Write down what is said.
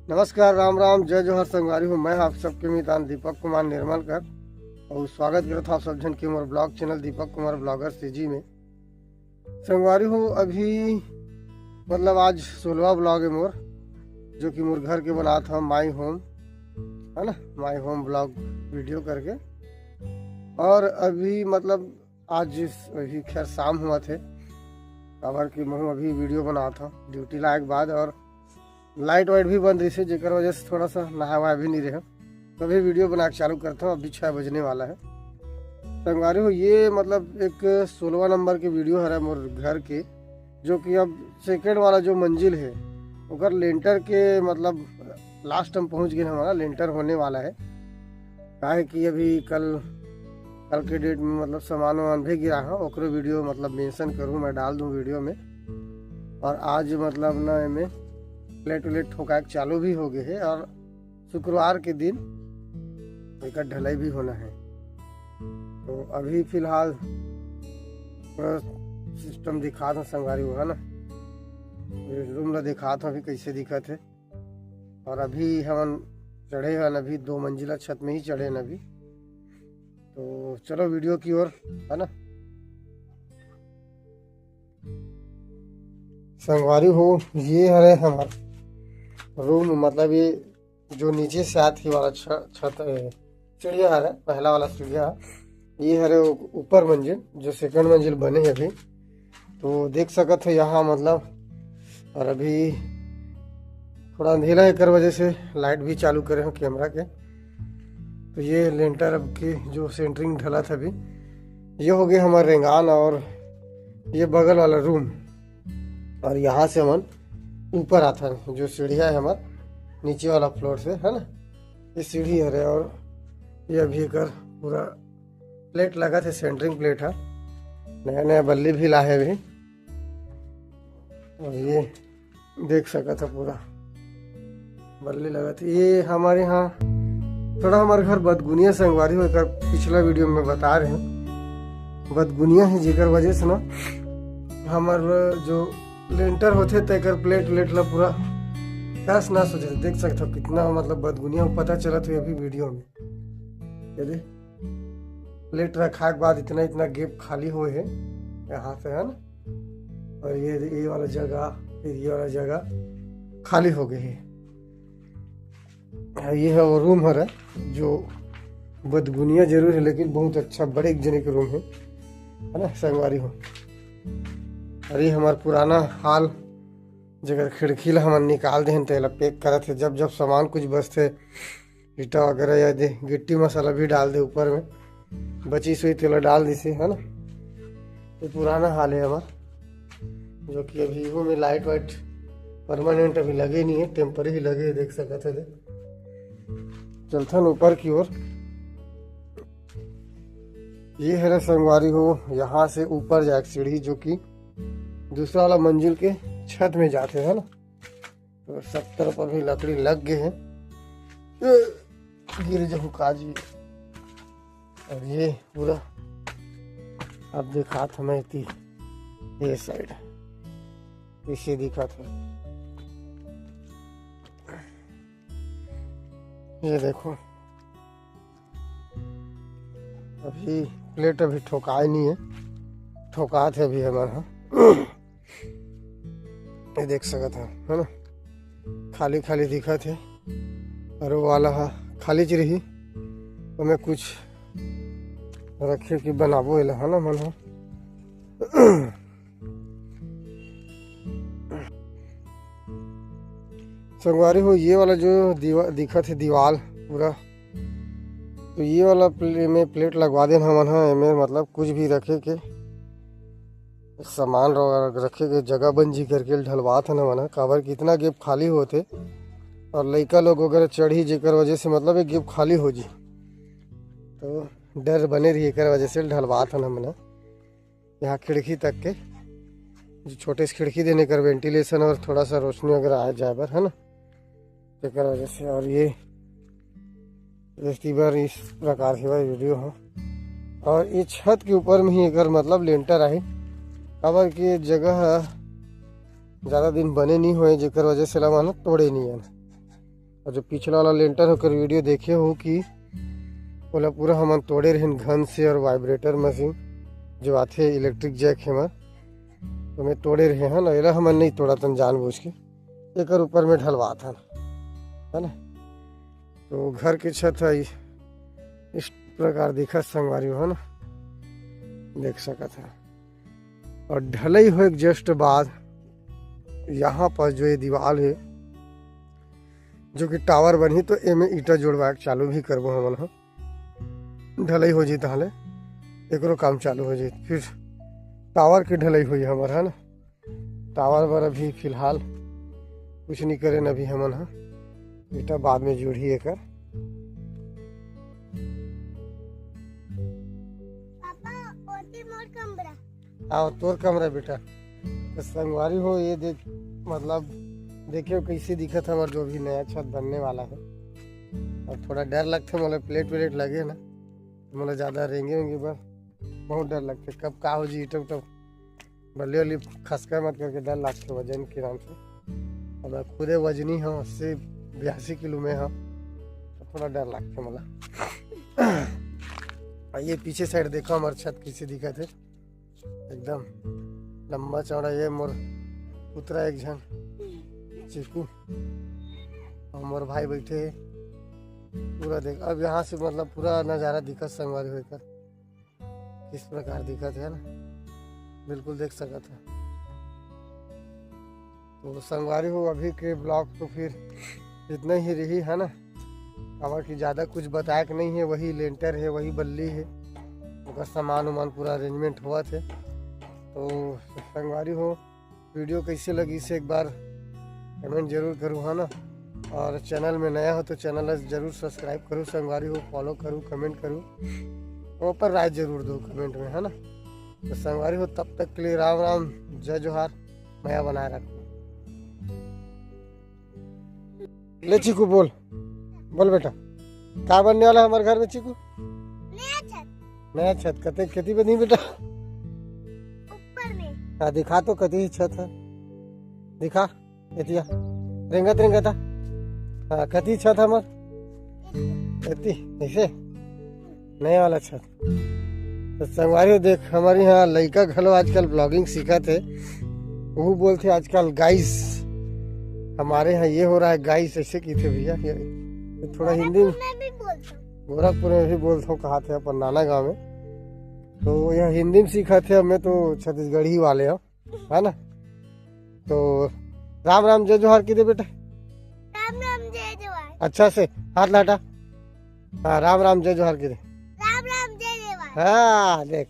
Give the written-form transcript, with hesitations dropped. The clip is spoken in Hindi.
नमस्कार, राम राम, जय जोहर संगवारी हूँ। मैं आप सबके मितान दीपक कुमार निर्मलकर और स्वागत करता हूँ सब जन के मोर blog channel Deepak Kumar blogger CG में। संगवारी हूँ अभी मतलब आज 16वां ब्लॉग है मोर, जो कि मोर घर के बना था माई होम, है ना, माई होम ब्लॉग वीडियो करके। और अभी मतलब आज अभी खैर शाम हुआ थे, खबर की मैं अभी वीडियो बना था ड्यूटी लायक बाद, और लाइट वाइट भी बंद रही है, जेकर वजह से थोड़ा सा नहा वहा भी नहीं रहे, तो अभी वीडियो बना के चालू करता हूँ। अभी 6 बजने वाला है। संगवारी हो ये मतलब एक 16वां नंबर के वीडियो है मोर घर के, जो कि अब सेकेंड वाला जो मंजिल है उधर लेंटर के मतलब लास्ट हम पहुँच गए, हमारा लेंटर होने वाला है। क्या है कि अभी कल के डेट में मतलब सामान वामान भी गिरा है, ओकरो वीडियो मतलब मेंशन करूँ, मैं डाल दूँ वीडियो में। और आज मतलब ना में प्लेट व्लेट ठोका चालू भी हो गए है, और शुक्रवार के दिन एक ढलाई भी होना है। तो अभी फिलहाल सिस्टम दिखा था संगवारी होगा ना, रूम ला दिखा था अभी कैसे दिखा थे। और अभी हम चढ़े हैं अभी 2 मंजिला छत में ही चढ़े हैं अभी। तो चलो वीडियो की ओर, है ना। संगवारी हो ये है हमारा रूम, मतलब ये जो नीचे से आती वाला छत सीढ़िया है, पहला वाला सीढ़िया ये है ऊपर मंजिल, जो सेकंड मंजिल बने हैं अभी। तो देख सकत हो यहाँ मतलब, और अभी थोड़ा अंधेरा है कर वजह से लाइट भी चालू करे हो कैमरा के। तो ये लेंटर अब की जो सेंटरिंग ढला था अभी, ये हो गया हमारा रेंगान, और ये बगल वाला रूम। और यहाँ से हम ऊपर आता है जो सीढ़िया है हमारा नीचे वाला फ्लोर से, है ना, ये सीढ़ी है। और ये अभी कर पूरा प्लेट लगा थे, सेंटरिंग प्लेट है, नया नया बल्ली भी ला है अभी। और ये देख सका था पूरा बल्ली लगा थी। ये हमारे यहाँ थोड़ा हमारे घर बदगुनिया संगवारी होकर पिछला वीडियो में बता रहे हैं, बदगुनिया है जेकर वजह से ना हमार जो लेंटर होते तेकर प्लेट ला पूरा तहस नहस हो जाते। देख सकते हो कितना मतलब बदगुनिया पता चला था अभी वीडियो में। यदि प्लेट रखा के बाद इतना गैप खाली हुए है यहाँ से, है ना। और ये वाला जगह, फिर ये वाला जगह खाली हो गई है। ये है वो रूम है जो बदगुनिया जरूर है, लेकिन बहुत अच्छा बड़े एक जने के रूम है ना संगवारी हो। और ये हमारा पुराना हाल जगह खिड़की ला हम निकाल दे तेला पैक करत है। जब सामान कुछ बचते ईटा वगैरह या दे गिट्टी मसाला भी डाल दे ऊपर में, बची सुई तेला डाल दी से, है ना। ये पुराना हाल है हमारा, जो कि अभी वो में लाइट वाइट परमानेंट अभी लगे नहीं है, टेम्पररी ही लगे, देख सकते थे। चलथन ऊपर की ओर, ये है संगवारी हो यहाँ से ऊपर जाए सीढ़ी, जो कि दूसरा वाला मंजिल के छत में जाते हैं ना। तो सब तरफ अभी लकड़ी लग गए हैं, गिर जाऊ काजी। और ये पूरा अब दिखा था मैं ये साइड इसे दिखा था, ये देखो अभी प्लेट अभी ठोकाए नहीं है, ठोका थे अभी हमारा ये देख सकता है ना, खाली खाली दिखा थे। और वो वाला खाली च रही, तो मैं कुछ रखे कि बनाबो है ना मन हो। संगवारी हो ये वाला जो दिखा थे दीवार पूरा, तो ये वाला में प्लेट लगवा देना मन है, मतलब कुछ भी रखे के सामान रखे के जगह बन जी करके ढलवा था ना मन, काबर कितना गेप खाली होते और लड़का लोग वगैरह चढ़ी जेकर वजह से मतलब एक गेप खाली हो जी, तो डर बने रही कर वजह से ढलवा था ना मन। यहाँ खिड़की तक के जो छोटे से खिड़की देने कर वेंटिलेशन और थोड़ा सा रोशनी वगैरह आ जाए बर, है ना, जेकर वजह से। और ये बार इस प्रकार से वीडियो हो। और ये छत के ऊपर में ही एक मतलब लेंटर आहे, काबर की जगह ज़्यादा दिन बने नहीं हुए, जेकर वजह से लगा ना तोड़े नहीं है। और जो पिछला वाला लेंटर होकर वीडियो देखे हो कि ओला पूरा हमन तोड़े रहिन घन से और वाइब्रेटर मशीन जो आथे इलेक्ट्रिक जैक हेमर तो मैं तोड़े रहे हैं ना, एला हमन नहीं तोड़ा तन जानबूझ के एक ऊपर में ढलवा था है ना। तो घर की छत है इस प्रकार दिखा संगवारी है ना, देख सका था। और ढलई हो जस्ट बाद यहाँ पर जो ये दीवार है जो कि टावर बनी तो एमे ईटा जोड़वा चालू भी करबो हमन ह। ढलई हो जी ताले एकरो काम चालू हो जी, फिर टावर की ढलई हुई हमार है ना। टावर पर अभी फिलहाल कुछ नहीं करे अभी हमन ह, ईटा बाद में जोड़ी एकर। आओ तोर कमरा बेटा तो संगवारी हो ये देख, मतलब देखियो कैसे दिखत हमार जो भी नया छत बनने वाला है। और थोड़ा डर लगता है मतलब प्लेट व्लेट लगे ना, मतलब ज़्यादा रेंगे वेंगे बस बहुत डर लगता है कब का हो जी ईटम तो बल्ली वाली खसका मत करके डर लगता है वजन के नाम से। अब खुदे वजनी है 80-82 किलो में है तो थोड़ा डर लगता है मतलब। ये पीछे साइड देखो हमारे छत कैसे दिखा थे एकदम लंबा चौड़ा। ये मोर पुतरा एक जन चीकू और मोर भाई बैठे है पूरा देख। अब यहाँ से मतलब पूरा नज़ारा दिखा संगवारी होकर किस प्रकार दिखा था ना, बिल्कुल देख सका था। तो संगवारी हो अभी के ब्लॉग तो फिर इतना ही रही है ना, हमारे की ज़्यादा कुछ बताया कि नहीं है। वही लेंटर है, वही बल्ली है, उसका सामान उमान पूरा अरेंजमेंट हुआ थे। तो संगवारी हो वीडियो कैसे लगी इसे एक बार कमेंट जरूर करूँ है ना। और चैनल में नया हो तो चैनल जरूर सब्सक्राइब करूँ संगवारी हो, फॉलो करूँ, कमेंट करूँ, ऊपर राय जरूर दो कमेंट में है ना। तो संगवारी हो तब तक के लिए राम राम, जय जोहार, माया बनाए रखो। ले चीकू बोल बोल बेटा क्या बनने वाला है हमारे घर में चीकू? नया छत कते खेती बनी बेटा? ऊपर में। हाँ दिखा तो कती छत है, दिखा एतिया रेंगत रेंगता। हाँ कती छत हमार एती ऐसे नया वाला छत। तो संगवारी देख हमारे यहाँ लड़का घलो आजकल ब्लॉगिंग सीखा थे, वो बोलते आजकल गाइस हमारे यहाँ ये हो रहा है गाइस ऐसे की थे भैया। ये थोड़ा हिंदी में गोरखपुर में भी बोलता हूँ, कहा थे अपन नाना गाँव में। तो यह हिंदी में सीखा थे, अब मैं तो छत्तीसगढ़ी वाले हो है ना। तो राम राम जय जोहार की दे बेटा, राम राम जय जोहार। अच्छा से हाथ लाटा। हाँ राम राम जय जोहार की दे, राम राम जय जोहार। हाँ देख